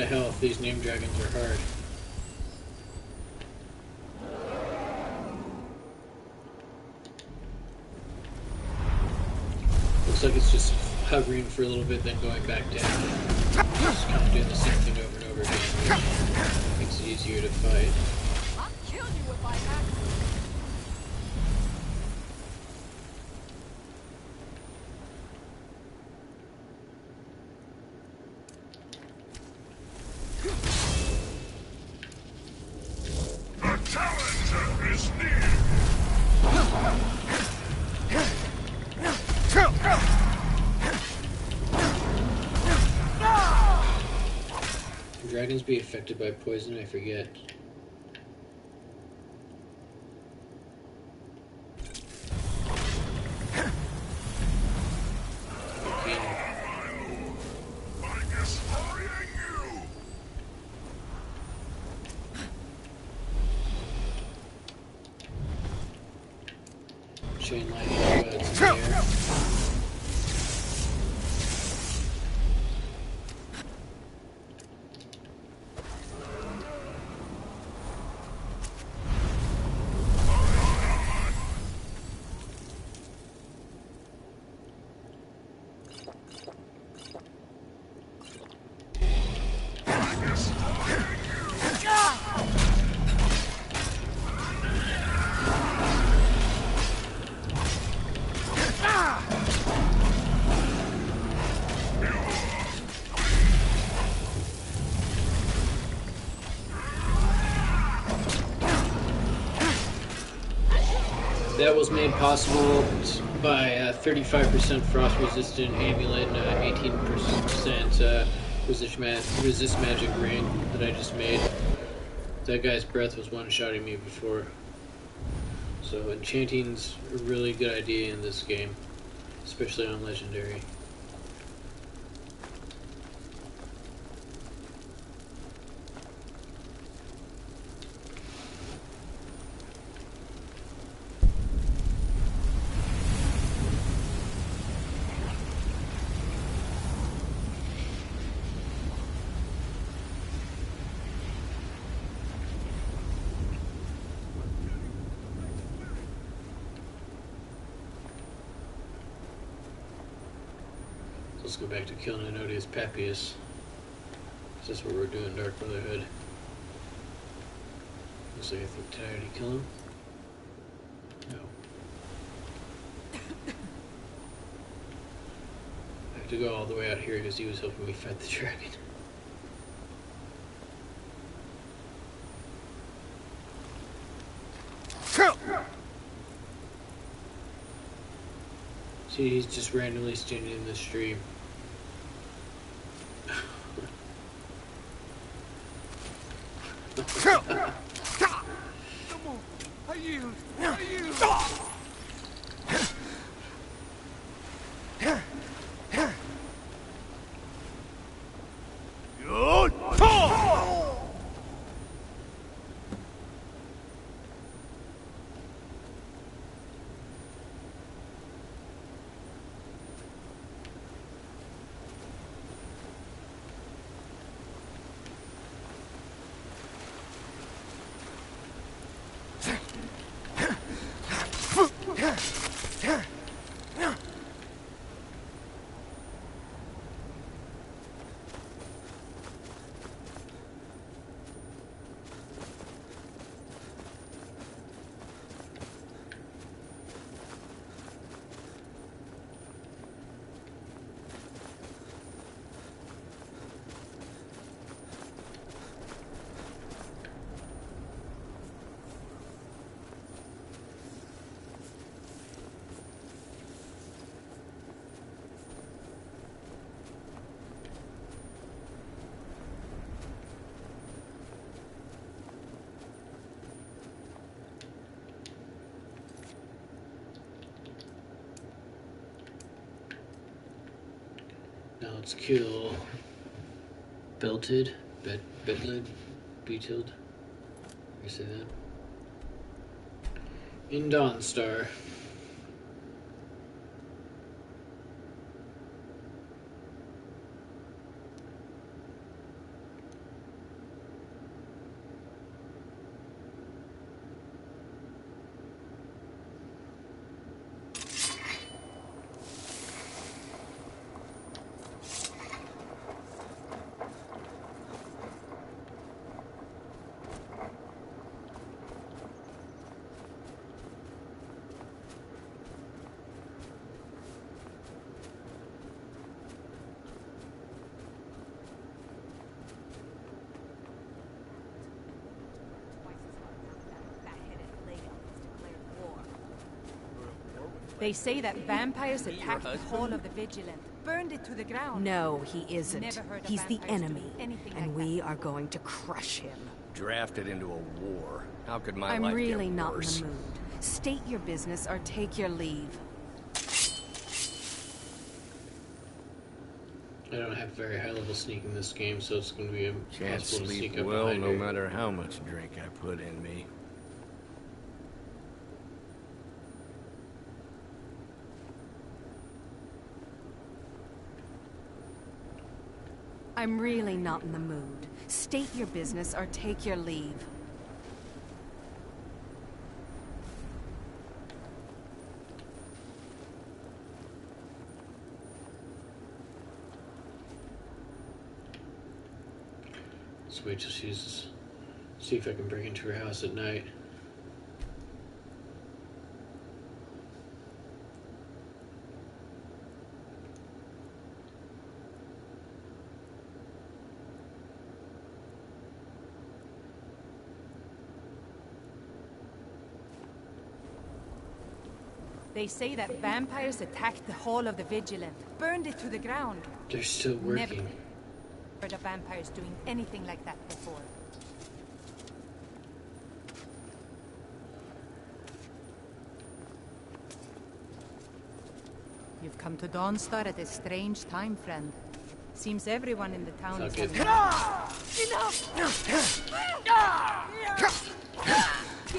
of health. These name dragons are hard. Looks like it's just hovering for a little bit, then going back down. Just kind of doing the same thing over and over again, which makes it easier to fight. I'll kill you if I have to. Dragons be affected by poison? I forget. Chain lightning buds in the air. That was made possible by 35% frost resistant amulet and 18% resist magic ring that I just made. That guy's breath was one-shotting me before. So enchanting's a really good idea in this game, especially on legendary. Let's go back to killing Anodius Papius. That's what we're doing, Dark Brotherhood. Looks like did I already kill him? No. I have to go all the way out here because he was helping me fight the dragon. See, he's just randomly standing in the stream. Now let's kill Belted, Bedlid, Beetilled. You say that? In Dawnstar. They say that vampires attacked the Hall of the Vigilant, burned it to the ground. No, he isn't. Never heard of He's the vampires enemy, doing anything and like we that. are going to crush him. Drafted into a war. How could my I'm life really get not in worse? the mood. State your business or take your leave. I don't have very high level sneak in this game, so it's going to be Can't impossible to sleep sneak up well behind no her. matter how much drink I put in me. I'm really not in the mood. State your business or take your leave. Let's wait till she's... see if I can break into her house at night. They say that vampires attacked the Hall of the Vigilant, burned it to the ground. They're still Never working. heard of vampires doing anything like that before. You've come to Dawnstar at a strange time, friend. Seems everyone in the town is Fuck it. having... Enough! Give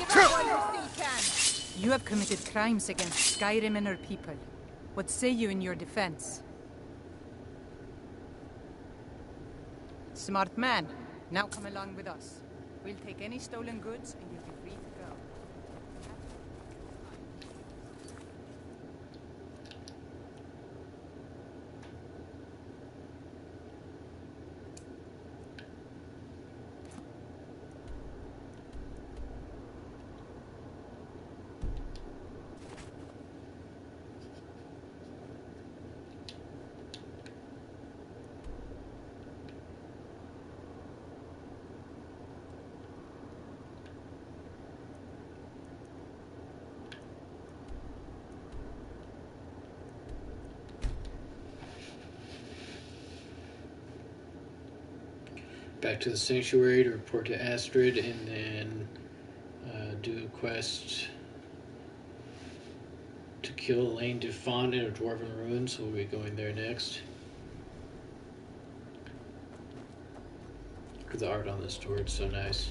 up while you still can! You have committed crimes against Skyrim and her people. What say you in your defense? Smart man. Now come along with us. We'll take any stolen goods and you'll be free to go. Back to the sanctuary to report to Astrid, and then do a quest to kill Elaine Defont in a dwarven ruin, so we'll be going there next. Because the art on this door is so nice.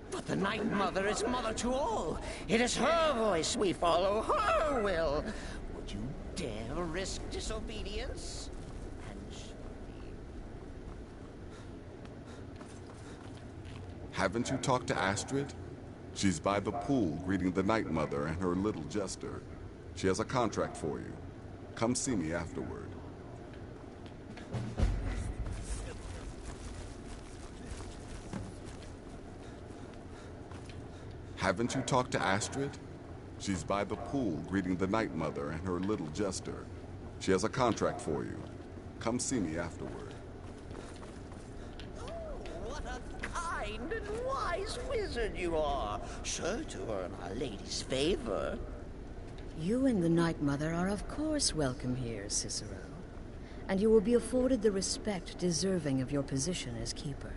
But the Night Mother is mother to all. It is her voice we follow, her will. Would you dare risk disobedience? And surely... Haven't you talked to Astrid? She's by the pool greeting the Night Mother and her little jester. She has a contract for you. Come see me afterward. Haven't you talked to Astrid? She's by the pool greeting the Night Mother and her little jester. She has a contract for you. Come see me afterward. Oh, what a kind and wise wizard you are. Sure to earn Our Lady's favor. You and the Night Mother are of course welcome here, Cicero. And you will be afforded the respect deserving of your position as keeper.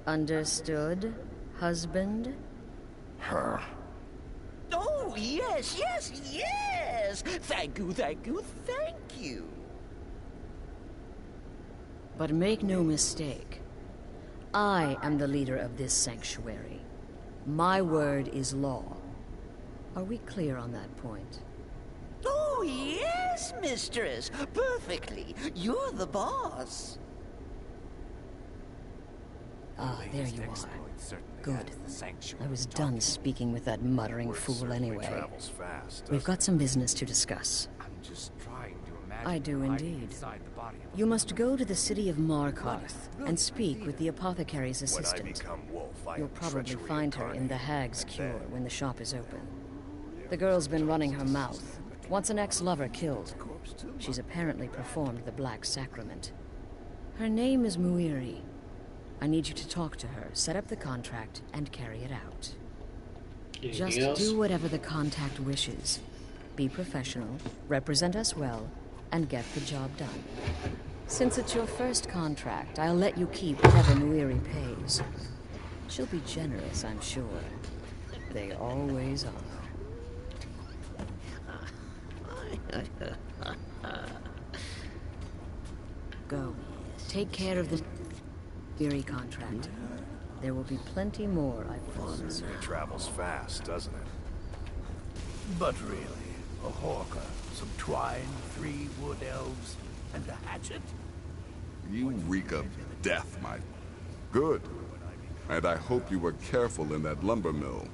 Understood, husband? Her. Oh, yes, yes, yes! Thank you, thank you, thank you. But make no mistake. I am the leader of this sanctuary. My word is law. Are we clear on that point? Oh, yes, mistress. Perfectly. You're the boss. Ah, there you are. Good. I was done speaking with that muttering fool anyway. We've got some business to discuss. I'm just trying to imagine. I do indeed. You must go to the city of Markarth and speak with the apothecary's assistant. You'll probably find her in the Hag's Cure when the shop is open. The girl's been running her mouth. Wants an ex-lover killed. She's apparently performed the Black Sacrament. Her name is Muiri. I need you to talk to her, set up the contract, and carry it out. Just do whatever the contact wishes. Be professional, represent us well, and get the job done. Since it's your first contract, I'll let you keep whatever Muiri pays. She'll be generous, I'm sure. They always are. Go. Take care of the Muiri contract. There will be plenty more, I promise. It travels fast, doesn't it? But really, a hawker, some twine, 3 wood elves, and a hatchet? You reek of death, Mike. Good. And I hope you were careful in that lumber mill.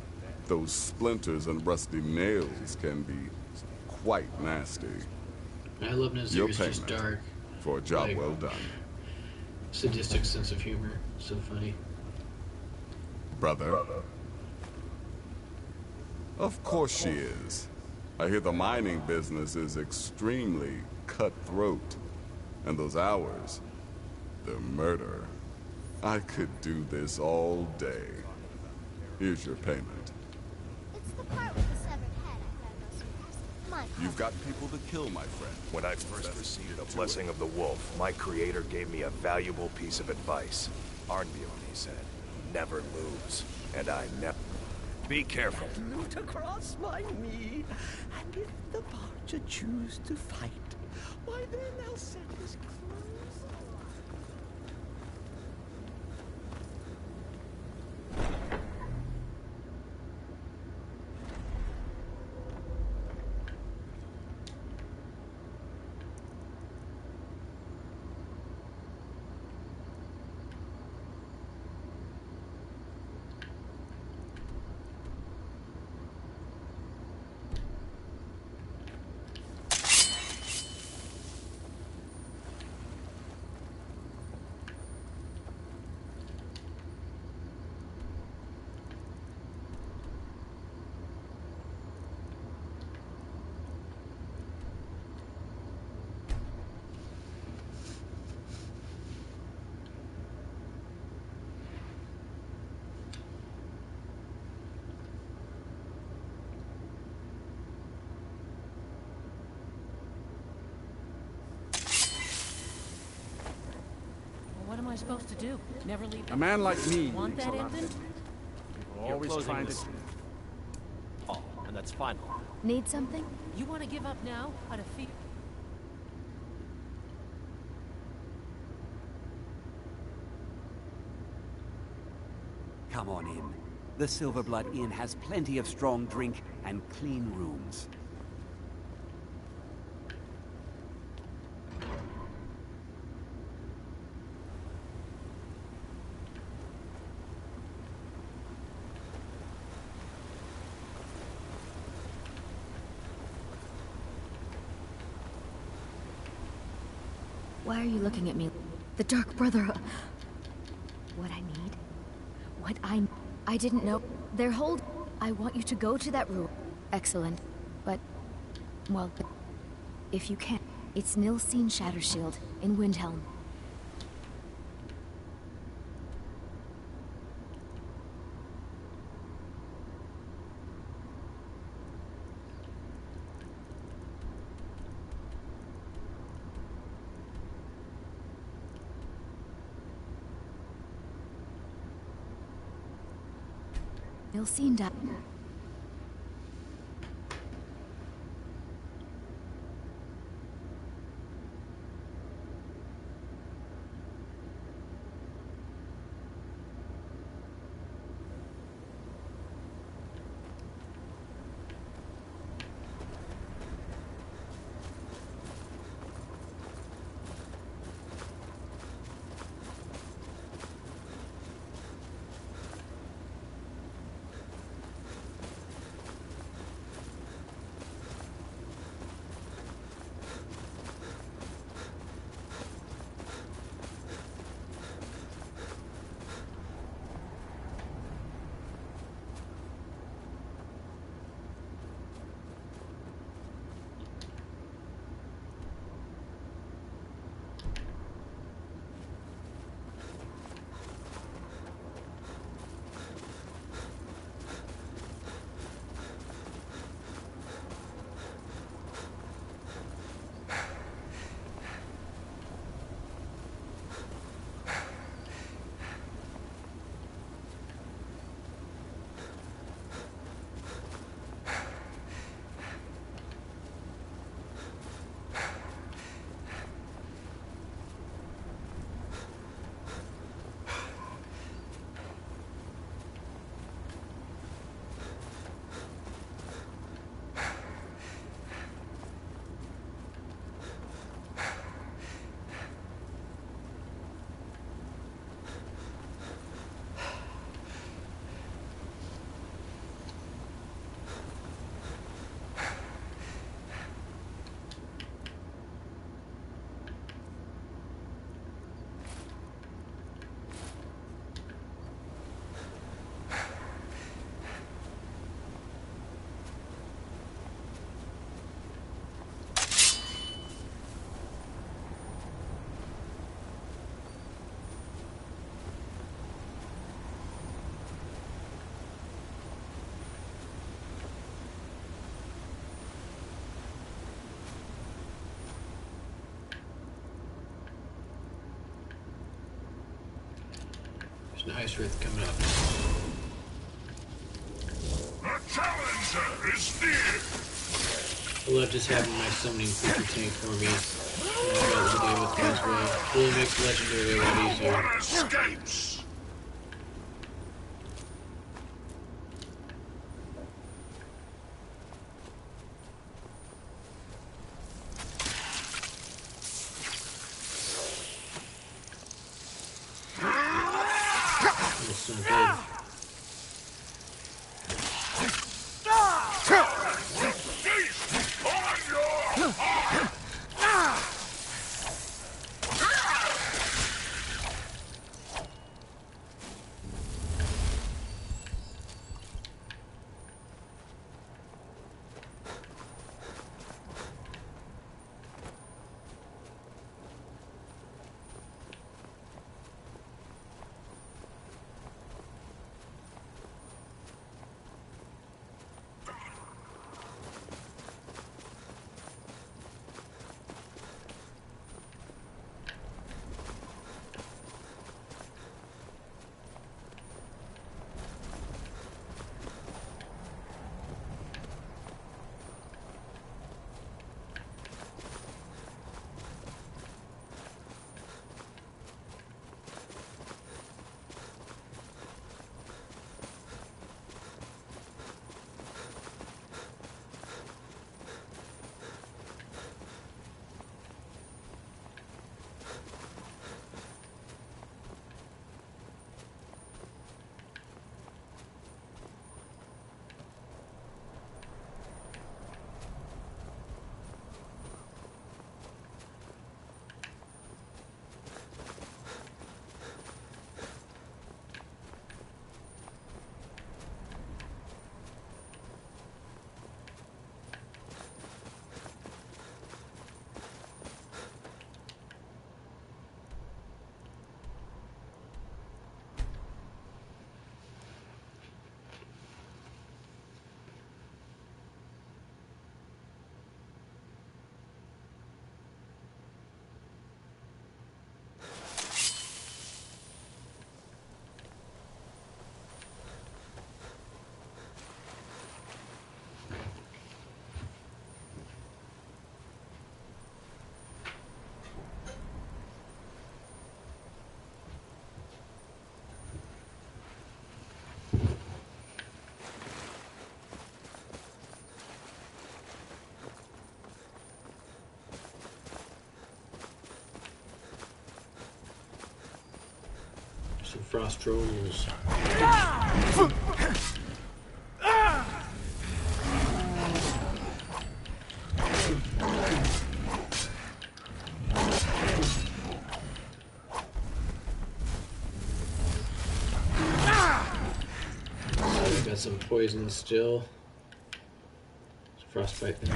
Those splinters and rusty nails can be quite nasty. I love Nazir is just dark. For a job like, well done. Sadistic sense of humor. So funny. Brother? Of course she is. I hear the mining business is extremely cutthroat. And those hours, they're murder. I could do this all day. Here's your payment. It's the part with the severed head I found most impressive. My You've got people to kill, my friend. When I first received the blessing of the wolf, my creator gave me a valuable piece of advice. Arnbjorn, he said, never lose. And I never... Be careful. Loot across my knee, and if the Barger choose to fight, why then I'll set his clothes on. What am I supposed to do? Never leave? A man like me Want needs that a lot. ending? People always trying to... Oh, and that's final. Need something? You want to give up now? Out of fear? Come on in. The Silverblood Inn has plenty of strong drink and clean rooms. Why are you looking at me? The Dark Brotherhood. What I need? What I didn't know. Their hold. I want you to go to that room. Excellent. But, well, if you can. It's Nilsine Shattershield in Windhelm. Nilsine died. There's an ice wraith coming up. The challenger is near! I love just having my summoning creature tank for me. About the game with me as well. Really makes legendary a lot easier. One escapes! That's not good. Some frost trolls. Got some poison still. Some frostbite there.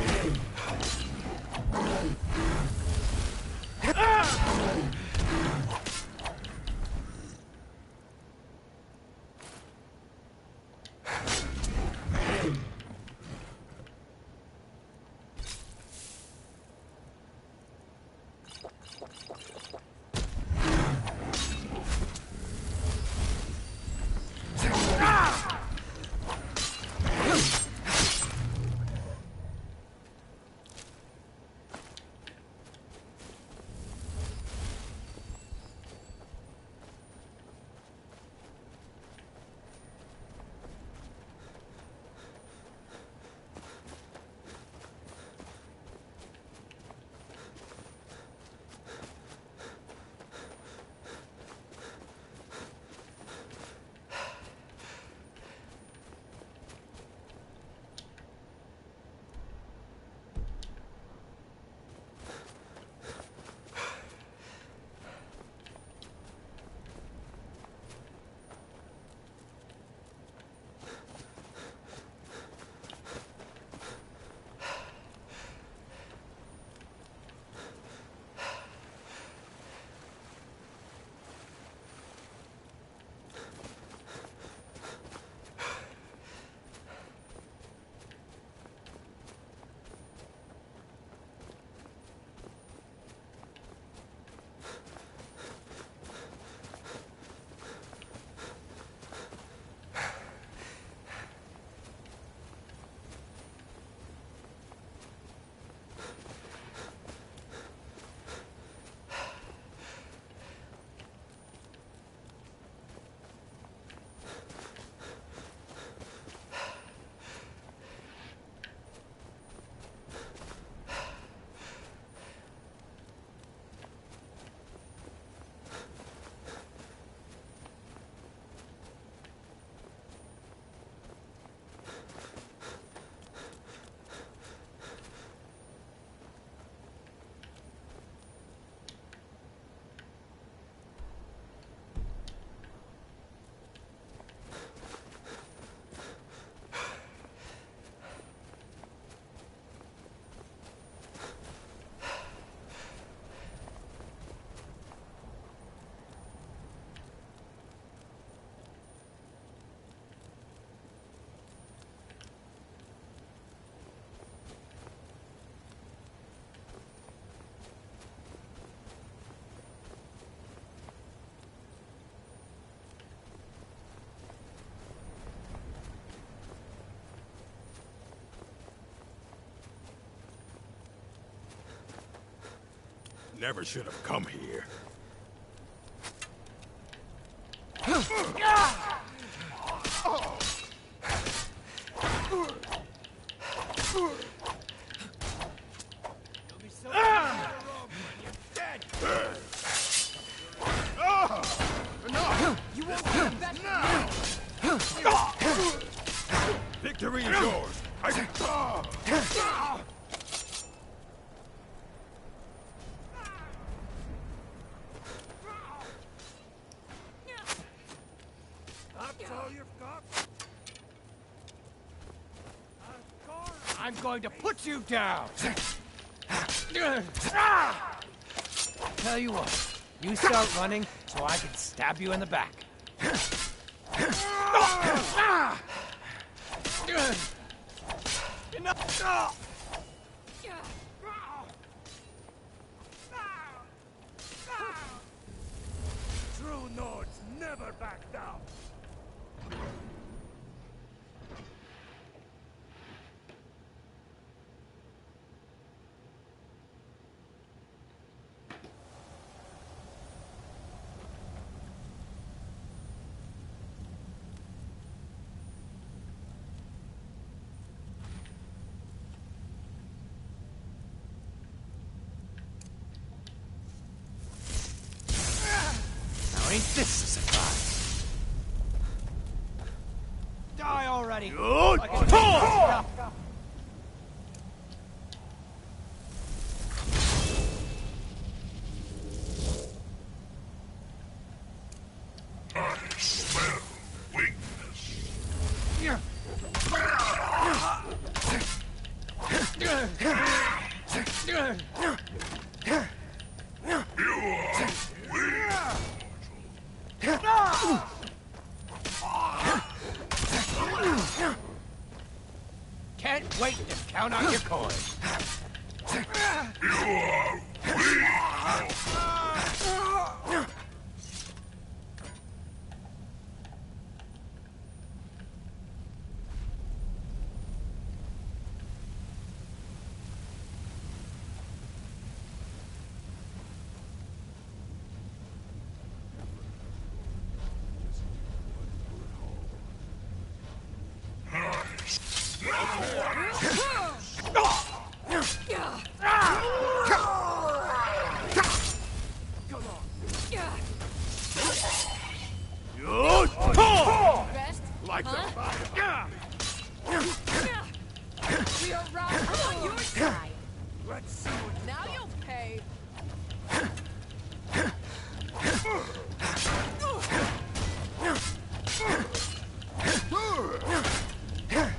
Never should have come here. Victory is yours. I'm going to put you down! Tell you what, you start running so I can stab you in the back. True Nords never back down. Now ain't this a surprise? Die already! Good. Like a dog. I smell weakness. Can't wait to count out your coins. Like the fire. We are right on your side. Let's see what Now you'll pay.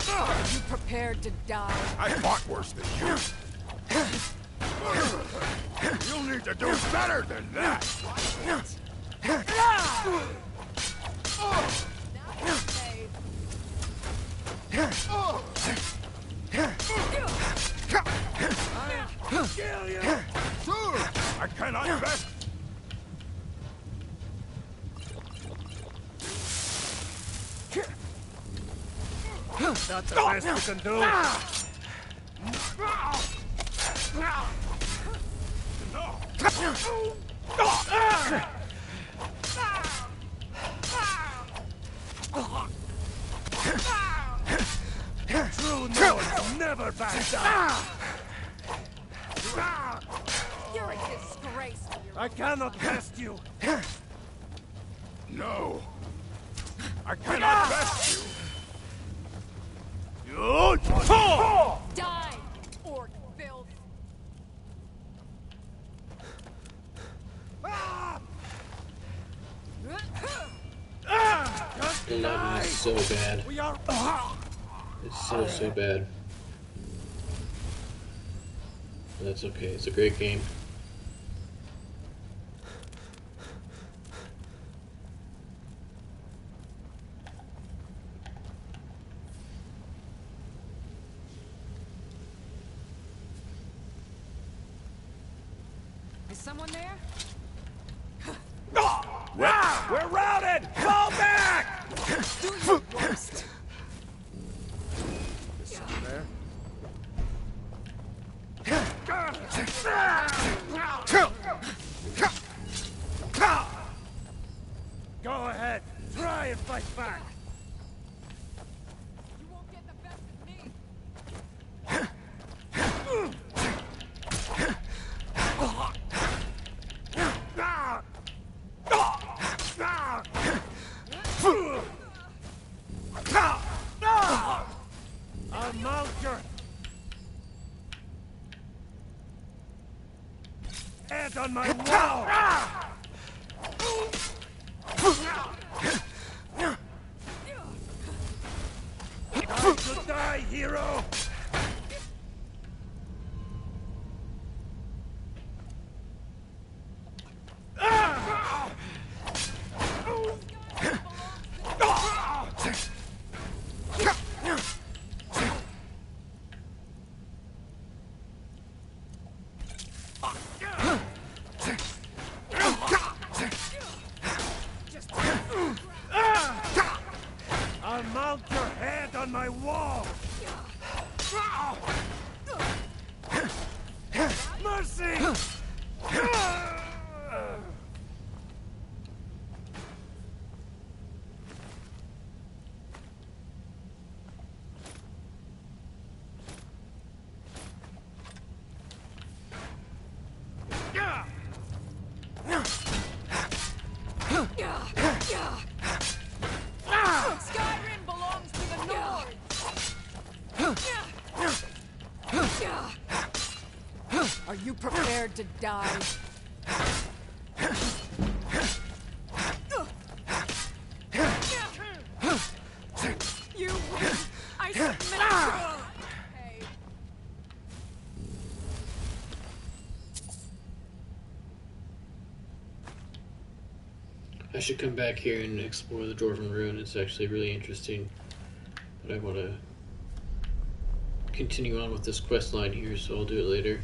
Are you prepared to die? I fought worse than you. You'll need to do better than that. Kill you! I cannot best. Not the best you can do. True Nords never back down. You're a disgrace to your I cannot best you. No. I cannot best you. Die, orc filth. The level is so bad. It's so bad. But that's okay. It's a great game. Is someone there? We're routed! Fall back! Do your worst. head on my wall! Time to die, hero! I'll mount your head on my wall! Mercy! Skyrim belongs to the North! Are you prepared to die? You win! I submit to... I should come back here and explore the Dwarven Ruin. It's actually really interesting. But I want to continue on with this quest line here, so I'll do it later.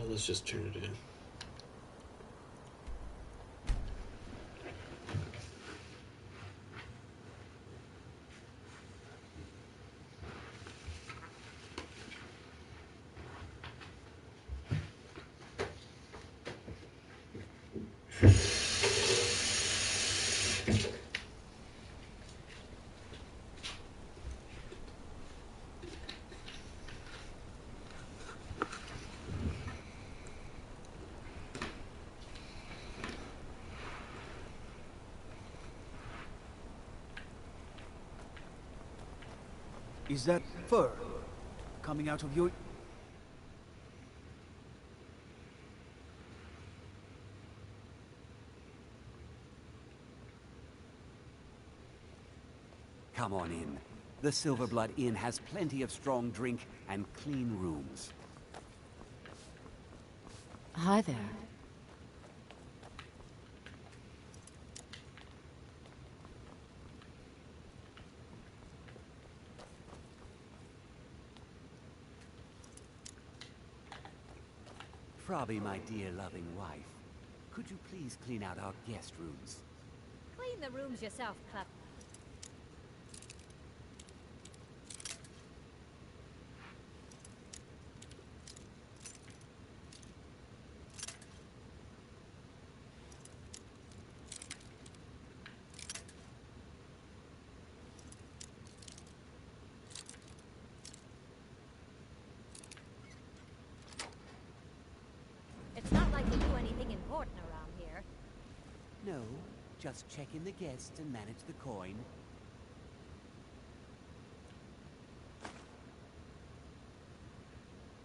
Let's just turn it in. Is that fur coming out of your... Come on in. The Silverblood Inn has plenty of strong drink and clean rooms. Hi there. Frobby, my dear loving wife, could you please clean out our guest rooms? Clean the rooms yourself, Clep. It's not like we do anything important around here. No, just check in the guests and manage the coin.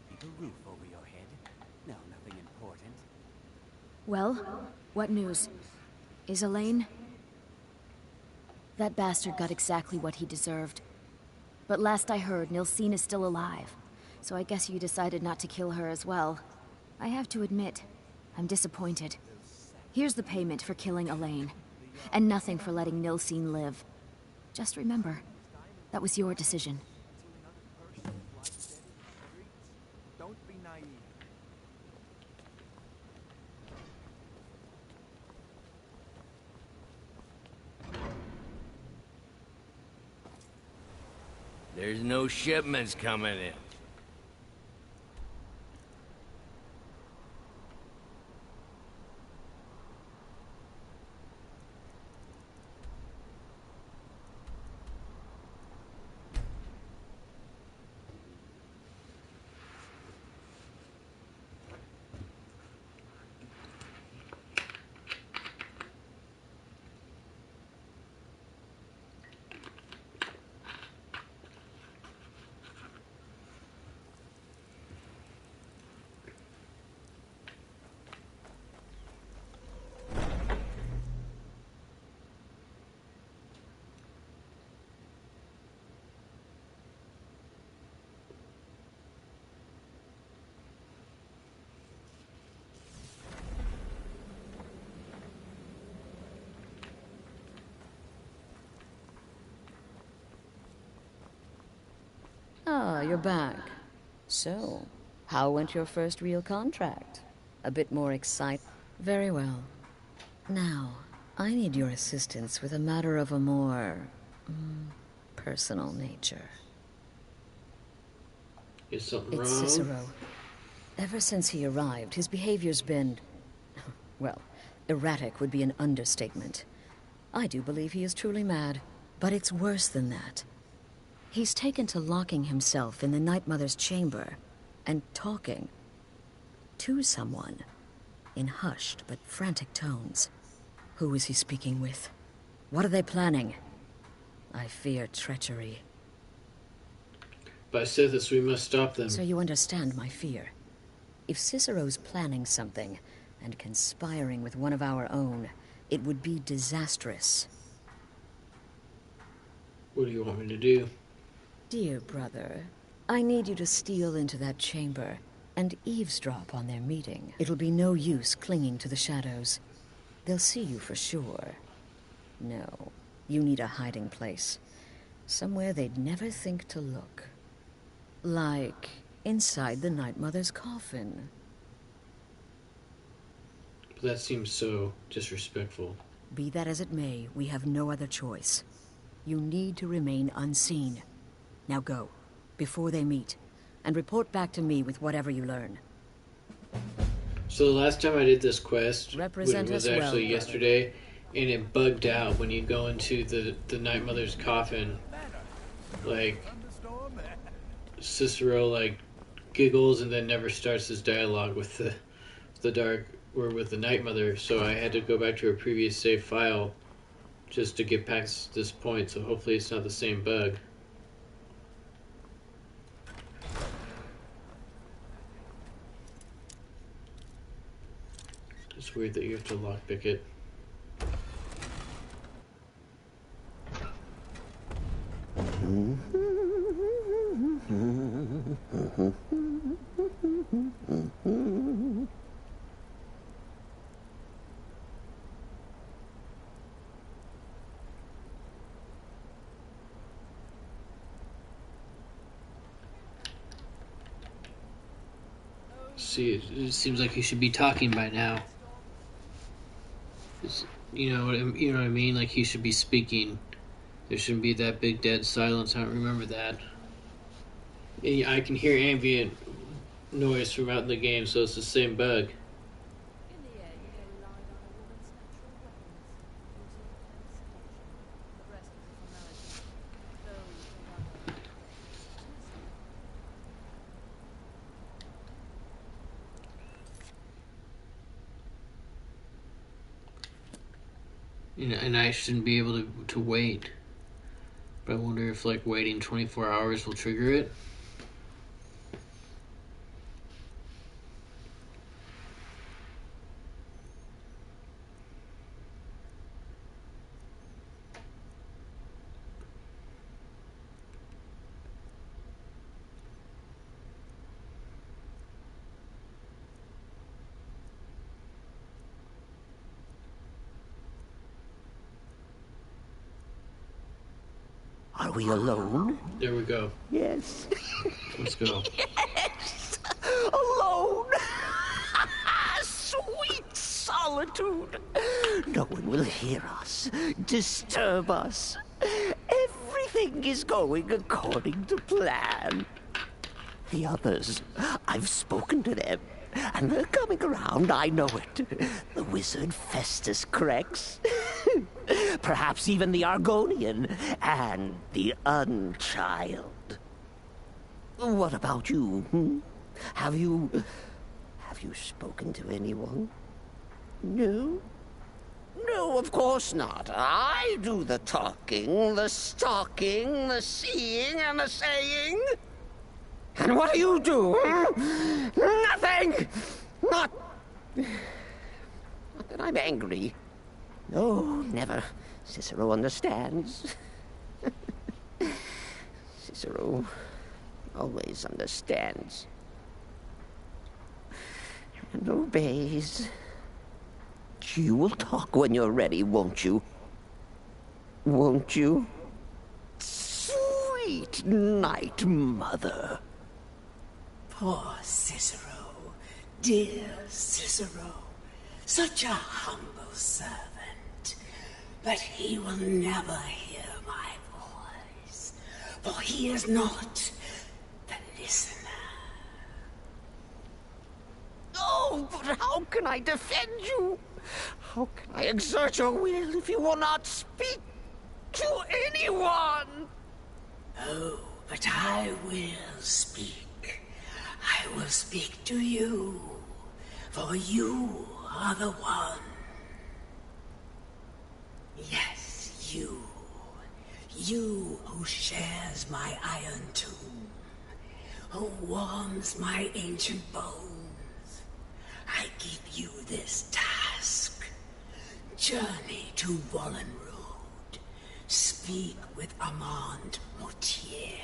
Keep a roof over your head. No, nothing important. Well, what news? Is Elaine? That bastard got exactly what he deserved. But last I heard, Nilsine is still alive. So I guess you decided not to kill her as well. I have to admit, I'm disappointed. Here's the payment for killing Elaine. And nothing for letting Nilsine live. Just remember, that was your decision. Don't be naive. There's no shipments coming in. Ah, you're back. So, how went your first real contract? A bit more exciting? Very well. Now, I need your assistance with a matter of a more... personal nature. Is something It's wrong? Cicero. Ever since he arrived, his behavior's been... well, erratic would be an understatement. I do believe he is truly mad, but it's worse than that. He's taken to locking himself in the Night Mother's chamber and talking to someone in hushed but frantic tones. Who is he speaking with? What are they planning? I fear treachery. By Sithits, we must stop them. So you understand my fear. If Cicero's planning something and conspiring with one of our own, it would be disastrous. What do you want me to do? Dear brother, I need you to steal into that chamber and eavesdrop on their meeting. It'll be no use clinging to the shadows. They'll see you for sure. No, you need a hiding place. Somewhere they'd never think to look. Like inside the Night Mother's coffin. But that seems so disrespectful. Be that as it may, we have no other choice. You need to remain unseen. Now go, before they meet, and report back to me with whatever you learn. So the last time I did this quest Represent was us well, actually brother. yesterday, and it bugged out when you go into the Night Mother's coffin. Like, Cicero, like, giggles and then never starts his dialogue with the Dark, or with the Night Mother, so I had to go back to a previous save file just to get past this point, so hopefully it's not the same bug. It's weird that you have to lockpick it. See, it seems like he should be talking by now. You know what I mean? Like he should be speaking. There shouldn't be that big dead silence. I don't remember that. And I can hear ambient noise from out in the game, so it's the same bug. And I shouldn't be able to wait. But I wonder if like waiting 24 hours will trigger it. Are we alone? There we go. Yes. Let's go. Yes! Alone! Sweet solitude! No one will hear us, disturb us. Everything is going according to plan. The others, I've spoken to them, and they're coming around, I know it. The wizard Festus Crex, perhaps even the Argonian, and the Unchild. What about you, hmm? Have you spoken to anyone? No? No, of course not. I do the talking, the stalking, the seeing, and the saying. And what do you do? Hmm? Nothing! Not that I'm angry. No, never. Cicero understands. Cicero always understands. And obeys. You will talk when you're ready, won't you? Won't you? Sweet night, mother. Poor Cicero, dear Cicero, such a humble servant. But he will never hear my voice, for he is not the listener. Oh, but how can I defend you? How can I exert your will if you will not speak to anyone? Oh, but I will speak. I will speak to you, for you are the one. Yes, you. You who shares my iron tomb, who warms my ancient bones. I give you this task. Journey to Wallenrood. Speak with Armand Mortier.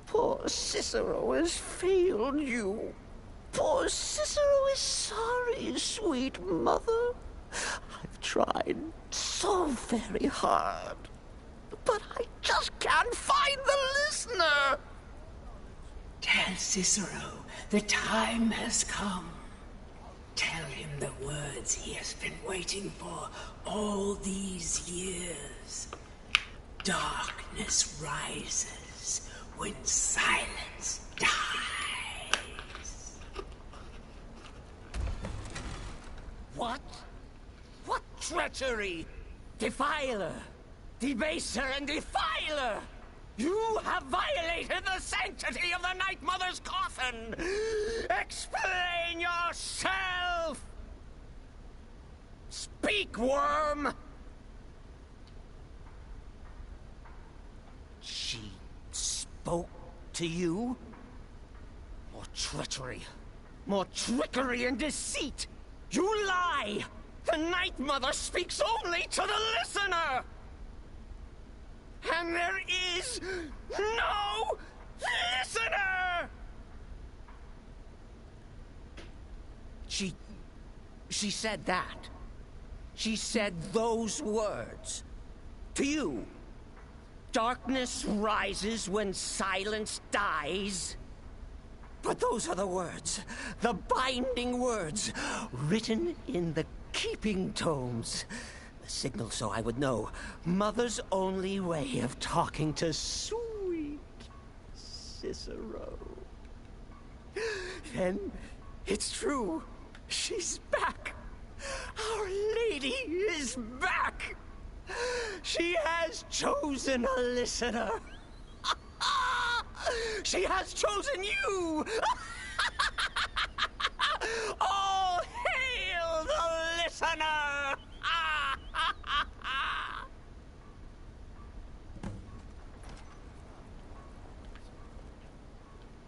Poor Cicero has failed you. Poor Cicero is sorry, sweet mother. I've tried so very hard, but I just can't find the listener. Tell Cicero the time has come. Tell him the words he has been waiting for all these years. Darkness rises when silence dies. What? What treachery? Defiler! Debaser and defiler! You have violated the sanctity of the Night Mother's coffin! Explain yourself! Speak, worm! She spoke to you? More treachery. More trickery and deceit! You lie! The Night Mother speaks only to the listener! And there is no listener! She said that. She said those words. To you. Darkness rises when silence dies. But those are the words, the binding words, written in the keeping tomes. The signal so I would know. Mother's only way of talking to sweet Cicero. Then it's true. She's back. Our Lady is back. She has chosen a listener. She has chosen you! All hail the listener!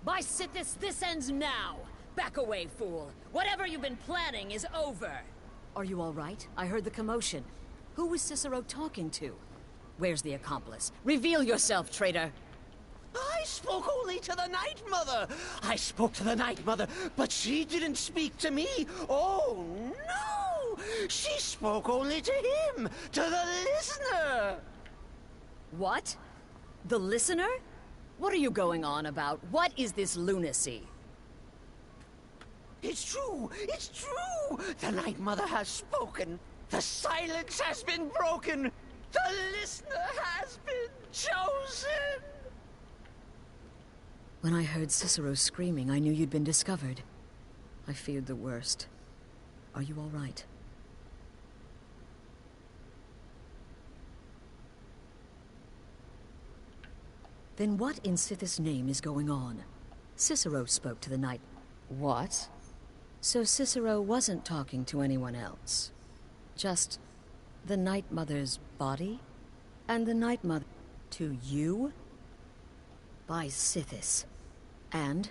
By Sithits, this ends now! Back away, fool! Whatever you've been planning is over! Are you all right? I heard the commotion. Who was Cicero talking to? Where's the accomplice? Reveal yourself, traitor! I spoke only to the Night Mother! I spoke to the Night Mother, but she didn't speak to me! Oh, no! She spoke only to him, to the listener! What? The listener? What are you going on about? What is this lunacy? It's true! It's true! The Night Mother has spoken! The silence has been broken! The listener has been chosen! When I heard Cicero screaming, I knew you'd been discovered. I feared the worst. Are you all right? Then what in Sithis' name is going on? Cicero spoke to the Night... What? So Cicero wasn't talking to anyone else? Just the Night Mother's body? And the Night Mother... to you? By Sithis. And?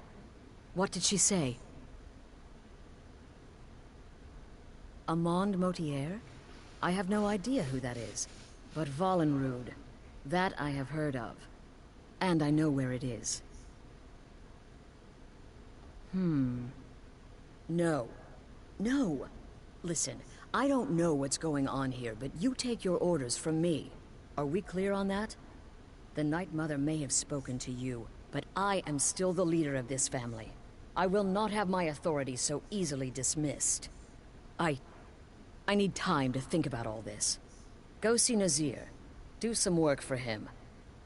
What did she say? Amand Motier? I have no idea who that is. But Vollenrud, that I have heard of. And I know where it is. No. No. Listen, I don't know what's going on here, but you take your orders from me. Are we clear on that? The Night Mother may have spoken to you, but I am still the leader of this family. I will not have my authority so easily dismissed. I need time to think about all this. Go see Nazir. Do some work for him.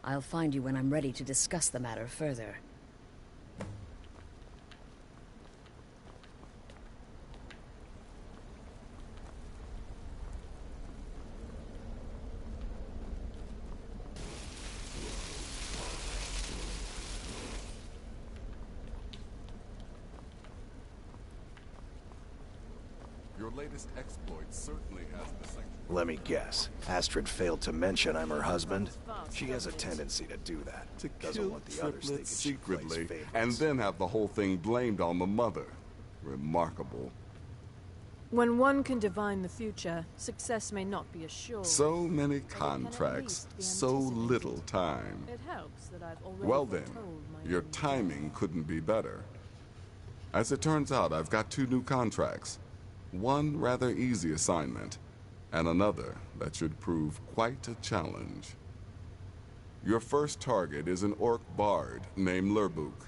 I'll find you when I'm ready to discuss the matter further. Your latest exploit certainly has the sanction. Let me guess. Astrid failed to mention I'm her husband? She has a tendency to do that. To Doesn't kill want the others thinking triplets she plays secretly, favorites. and then have the whole thing blamed on the mother. Remarkable. When one can divine the future, success may not be assured. So many but it can at contracts, least be so anticipated. little time. It helps that I've already Well then, foretold my your own timing couldn't be better. As it turns out, I've got 2 new contracts. One rather easy assignment, and another that should prove quite a challenge. Your first target is an orc bard named Lurbuk.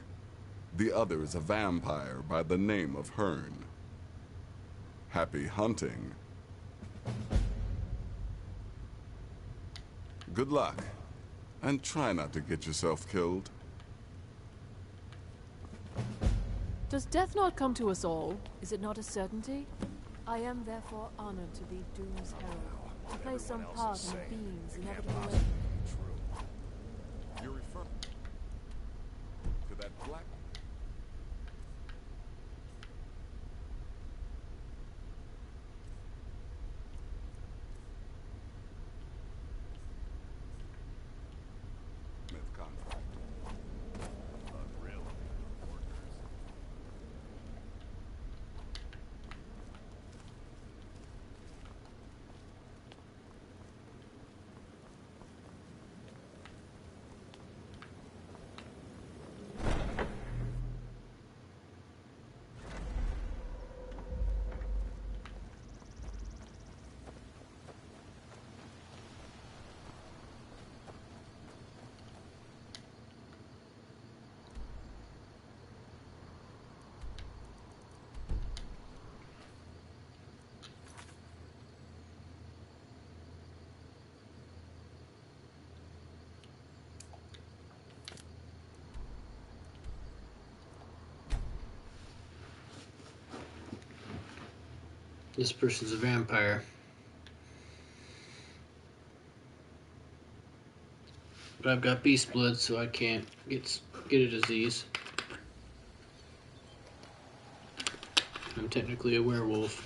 The other is a vampire by the name of Hearn. Happy hunting. Good luck, and try not to get yourself killed. Does death not come to us all? Is it not a certainty? I am therefore honored to be Doom's herald, to play some part in the being's inevitable end. You refer to that black... contract. Unreal. This person's a vampire. But I've got beast blood, so I can't get a disease. I'm technically a werewolf.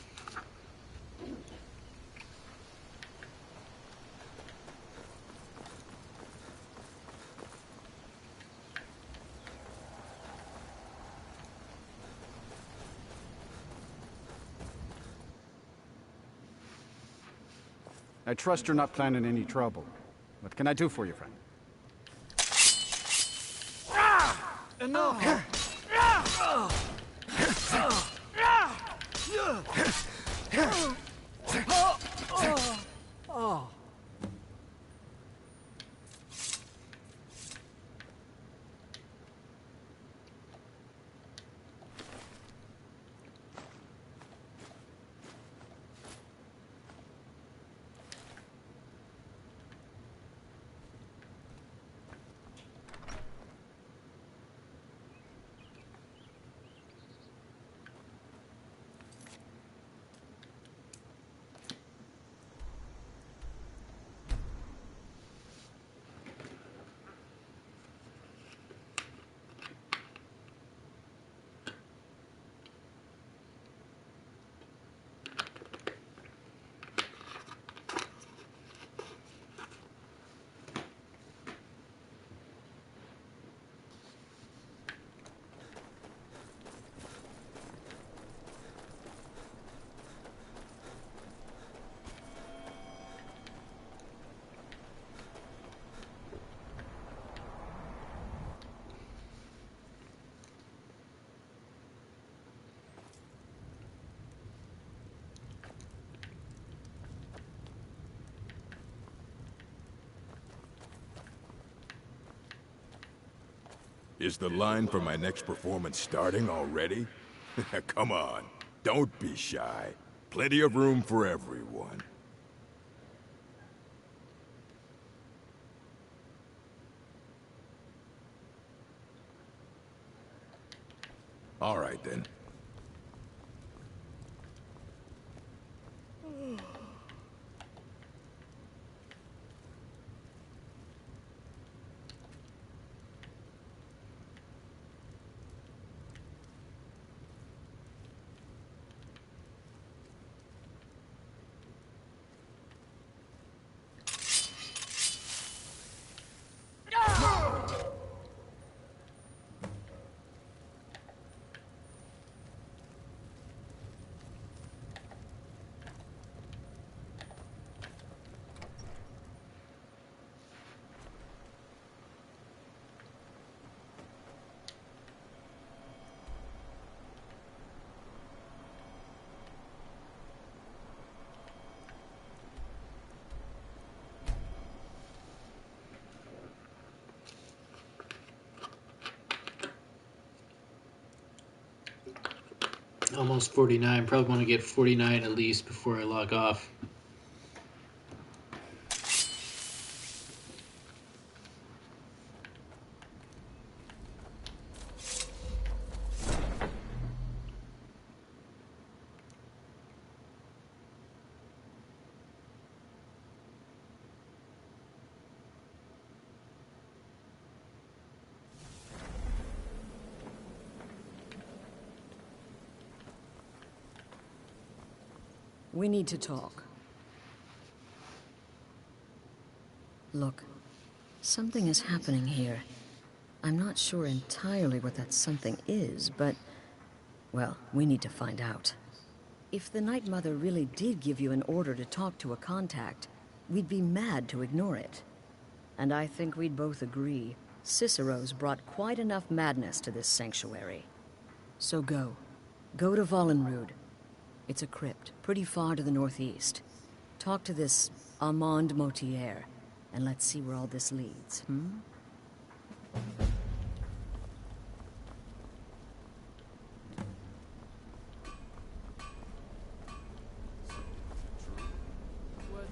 I trust you're not planning any trouble. What can I do for you, friend? Enough! Is the line for my next performance starting already? Come on, don't be shy. Plenty of room for everyone. All right, then. Almost 49. Probably want to get 49 at least before I log off. We need to talk. Look, something is happening here. I'm not sure entirely what that something is, but... well, we need to find out. If the Night Mother really did give you an order to talk to a contact, we'd be mad to ignore it. And I think we'd both agree, Cicero's brought quite enough madness to this sanctuary. So go. Go to Vollenrud. It's a crypt, pretty far to the northeast. Talk to this Armand Motier, and let's see where all this leads, Word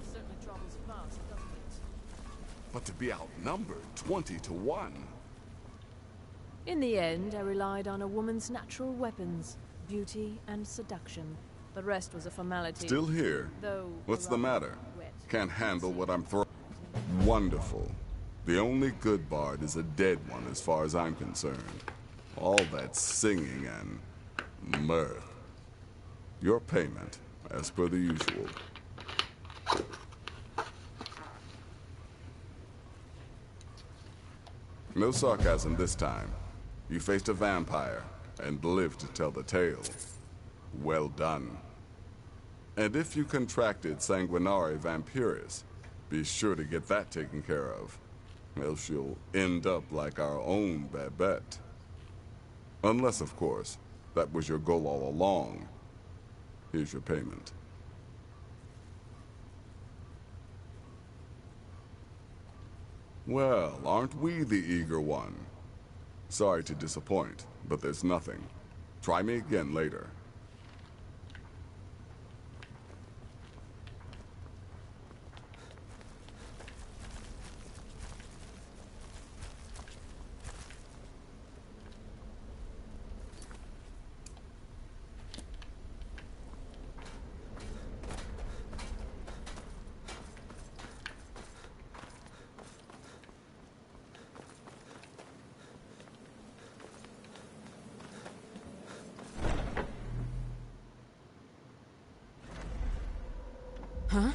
certainly travels fast, doesn't it? But to be outnumbered 20-1. In the end, I relied on a woman's natural weapons, beauty and seduction. The rest was a formality. Still here? Though What's the matter? wet. Can't handle what I'm throwing? Wonderful. The only good bard is a dead one as far as I'm concerned. All that singing and mirth. Your payment, as per the usual. No sarcasm this time. You faced a vampire and lived to tell the tale. Well done. And if you contracted sanguinare vampiris, be sure to get that taken care of. Else you'll end up like our own Babette. Unless, of course, that was your goal all along. Here's your payment. Well, aren't we the eager one? Sorry to disappoint, but there's nothing. Try me again later. Huh?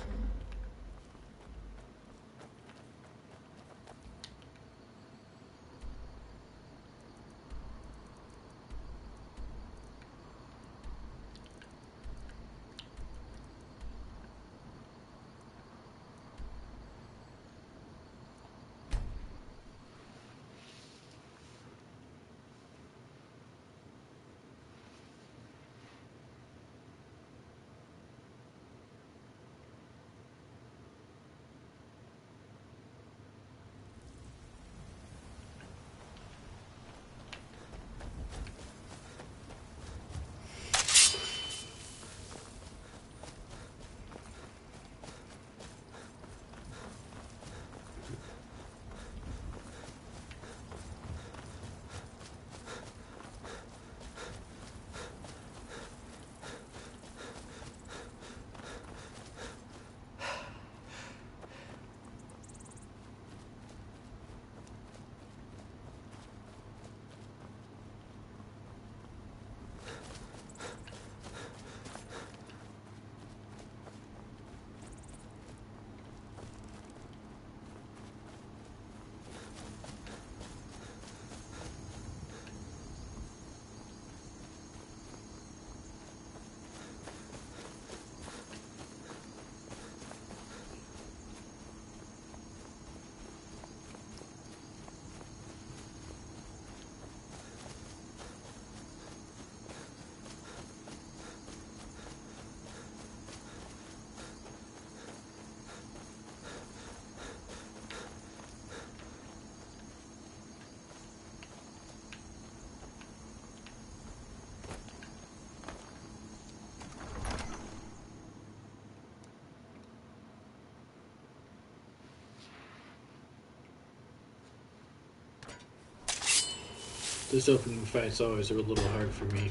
Those opening fights always are a little hard for me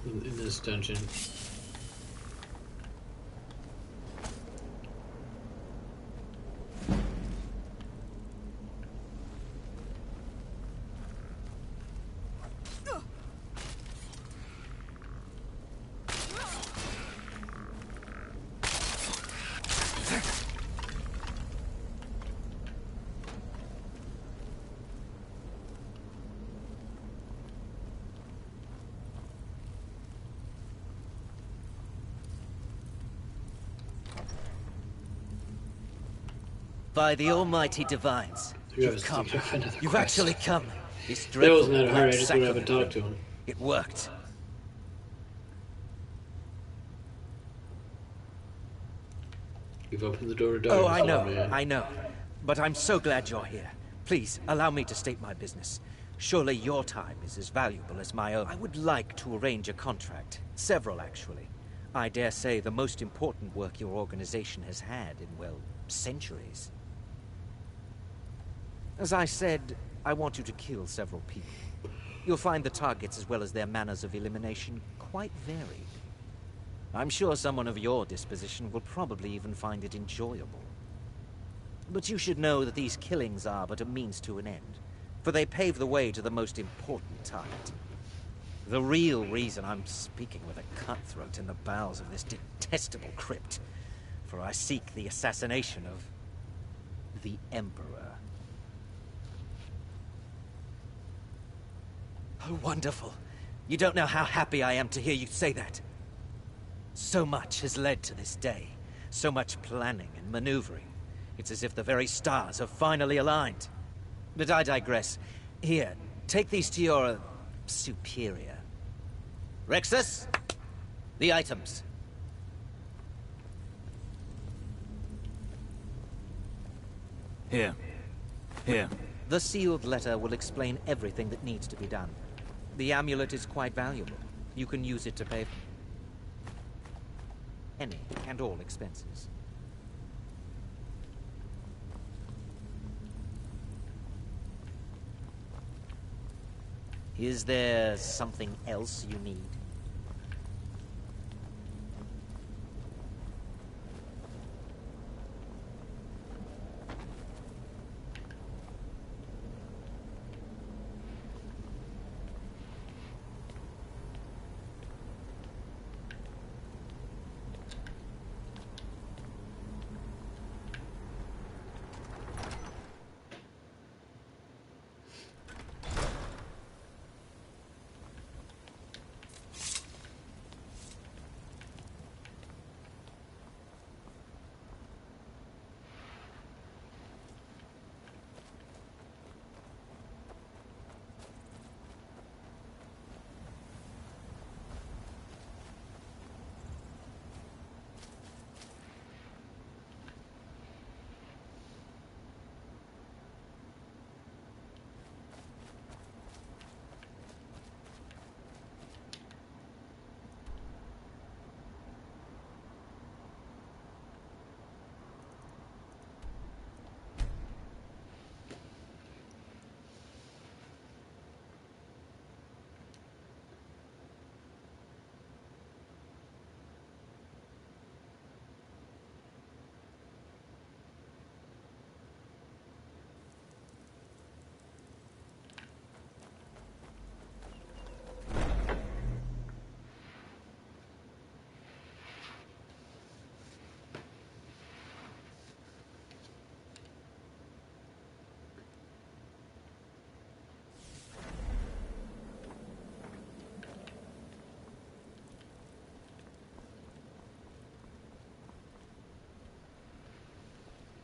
in this dungeon. By the almighty divines, you've come. You've actually come. This That wasn't that dreadful hard, I black just went up and sacrament talked to him. It worked. You've opened the door to darkness. Oh, I know, man. I know. But I'm so glad you're here. Please, allow me to state my business. Surely your time is as valuable as my own. I would like to arrange a contract. Several, actually. I dare say the most important work your organization has had in, well, centuries. As I said, I want you to kill several people. You'll find the targets as well as their manners of elimination quite varied. I'm sure someone of your disposition will probably even find it enjoyable. But you should know that these killings are but a means to an end, for they pave the way to the most important target. The real reason I'm speaking with a cutthroat in the bowels of this detestable crypt, for I seek the assassination of the Emperor. Oh, wonderful. You don't know how happy I am to hear you say that. So much has led to this day. So much planning and maneuvering. It's as if the very stars have finally aligned. But I digress. Here, take these to your superior. Rexus, the items. Here. Here. The sealed letter will explain everything that needs to be done. The amulet is quite valuable. You can use it to pay for any and all expenses. Is there something else you need?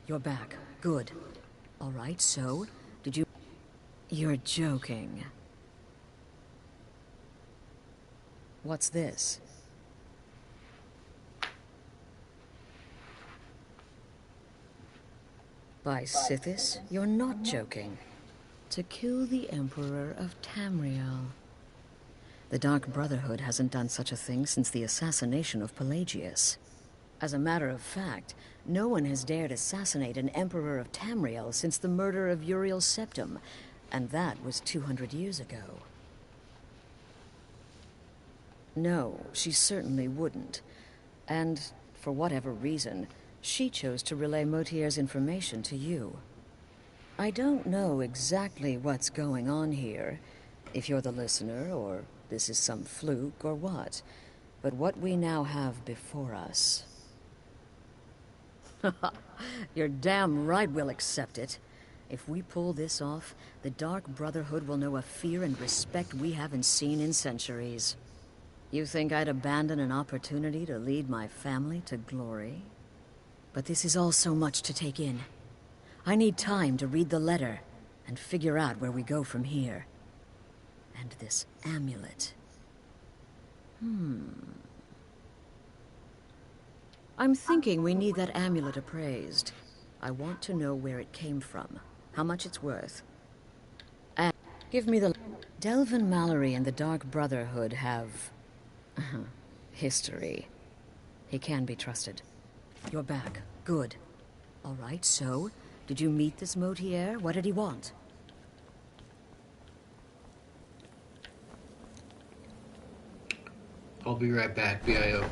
You're back. Good. All right, so, did you... You're joking. What's this? By Sithits, you're not joking. To kill the Emperor of Tamriel. The Dark Brotherhood hasn't done such a thing since the assassination of Pelagius. As a matter of fact, no one has dared assassinate an Emperor of Tamriel since the murder of Uriel Septim. And that was 200 years ago. No, she certainly wouldn't. And, for whatever reason, she chose to relay Motier's information to you. I don't know exactly what's going on here, if you're the listener, or this is some fluke, or what. But what we now have before us... You're damn right we'll accept it. If we pull this off, the Dark Brotherhood will know a fear and respect we haven't seen in centuries. You think I'd abandon an opportunity to lead my family to glory? But this is all so much to take in. I need time to read the letter and figure out where we go from here. And this amulet. I'm thinking we need that amulet appraised. I want to know where it came from, how much it's worth. And give me the... Delvin Mallory and the Dark Brotherhood have... history. He can be trusted. You're back. Good. All right, so, did you meet this Motier? What did he want? I'll be right back, BIO.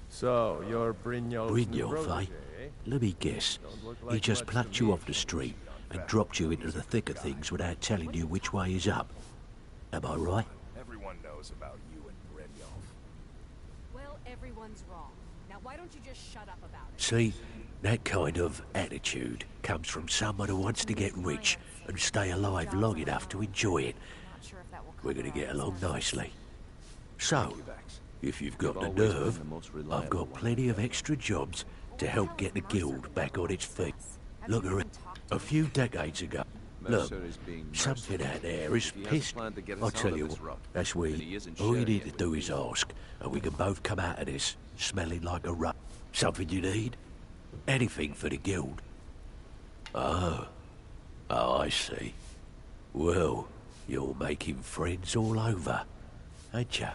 So, you're Brynjolf, eh? Let me guess. He just plucked you off the street and dropped you into the thick of things without telling you which way is up. Am I right? Everyone knows about you and Brynjolf. Well, everyone's wrong. Now why don't you just shut up about it? See, that kind of attitude comes from someone who wants to get rich and stay alive long enough to enjoy it. We're gonna get along nicely. So, if you've got the nerve, I've got plenty of extra jobs to help get the guild back on its feet. Look around. A few decades ago, look, something out there is pissed. I tell you what, that's we. All you need to do is ask, and we can both come out of this smelling like a rat. Something you need? Anything for the guild? Oh, I see. Well, you're making friends all over, ain't ya?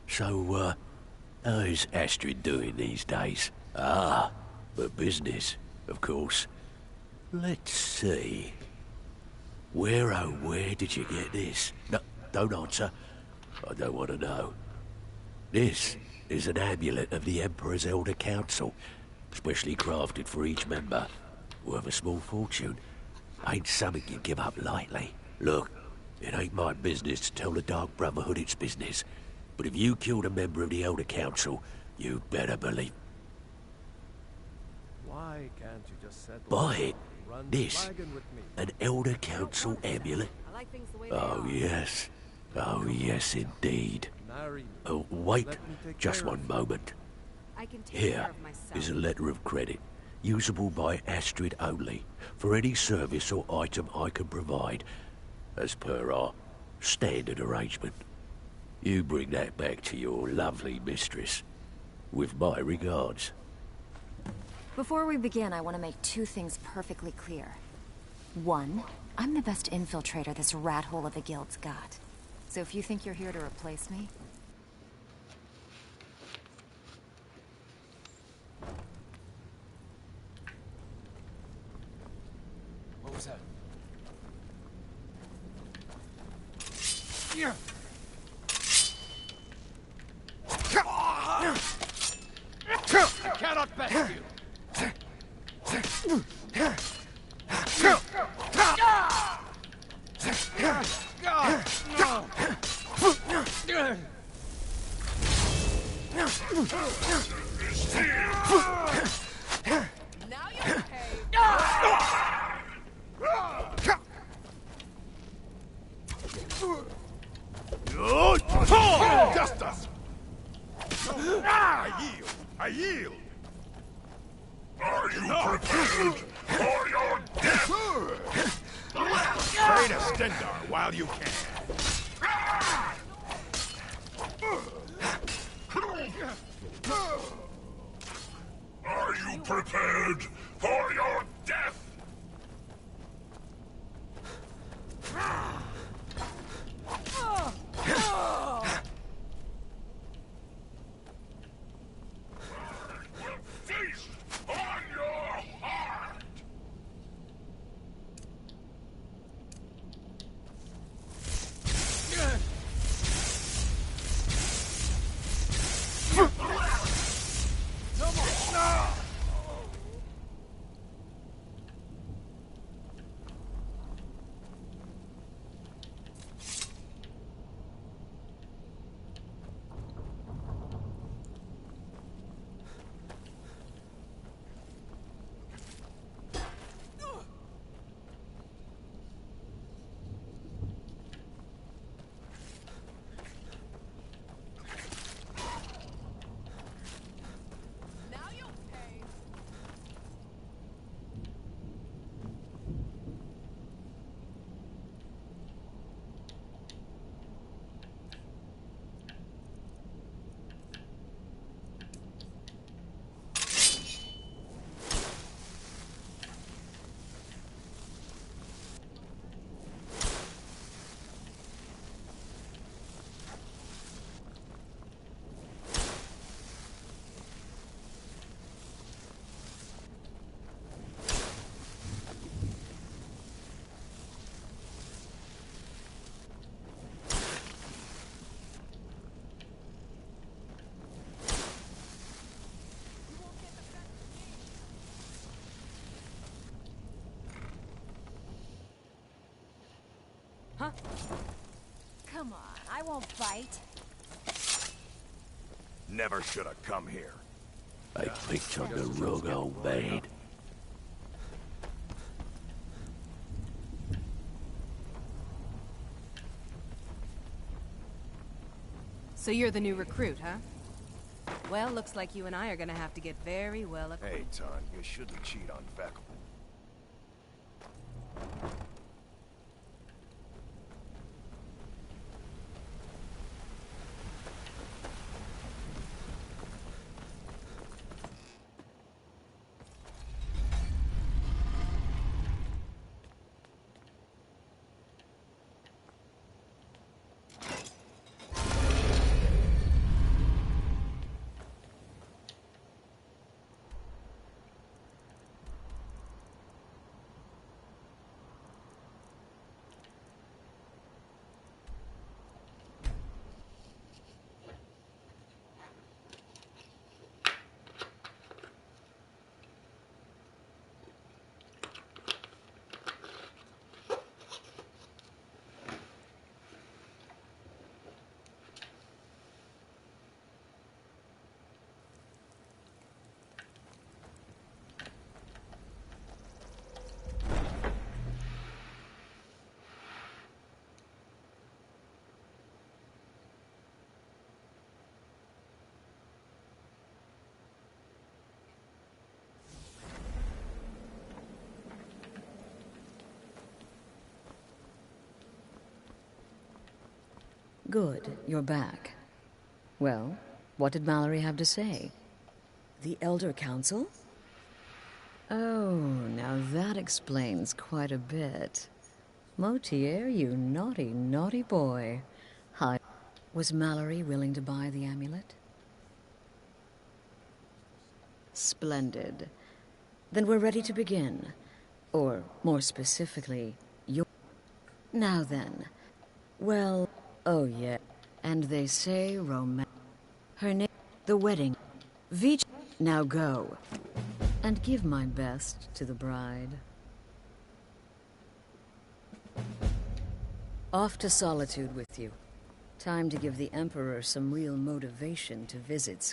So, How's Astrid doing these days? Ah, but business, of course. Let's see. Where, oh, where did you get this? No, don't answer. I don't want to know. This is an amulet of the Emperor's Elder Council, specially crafted for each member. Worth a small fortune. Ain't something you give up lightly. Look, it ain't my business to tell the Dark Brotherhood its business, but if you killed a member of the Elder Council, you better believe. Why can't you just settle? Buy it. Run This, flagging with me. an Elder Council amulet? Oh yes. Oh yes, indeed. Oh, wait, just one moment. Here is a letter of credit, usable by Astrid only, for any service or item I can provide, as per our standard arrangement. You bring that back to your lovely mistress, with my regards. Before we begin, I want to make two things perfectly clear. One, I'm the best infiltrator this rat hole of a guild's got. So if you think you're here to replace me... What was that? I cannot bet you. Now you're paid. Justice! I yield! I yield! Are you prepared for your death? Pray to Stendar while you can. Are you prepared for your death? Feast on your heart! Huh? Come on, I won't fight. Never should have come here. I picked on the wrong old maid. So you're the new recruit, huh? Well, looks like you and I are gonna have to get very well acquainted. Hey, Ton, you shouldn't cheat on Feckle. Good, you're back. Well, what did Mallory have to say? The Elder Council? Oh, now that explains quite a bit. Motier, you naughty, naughty boy. Hi. Was Mallory willing to buy the amulet? Splendid. Then we're ready to begin. Or, more specifically, your... Now then. Well, oh yeah. And they say her name... The wedding. Vich... Now go. And give my best to the bride. Off to Solitude with you. Time to give the Emperor some real motivation to visit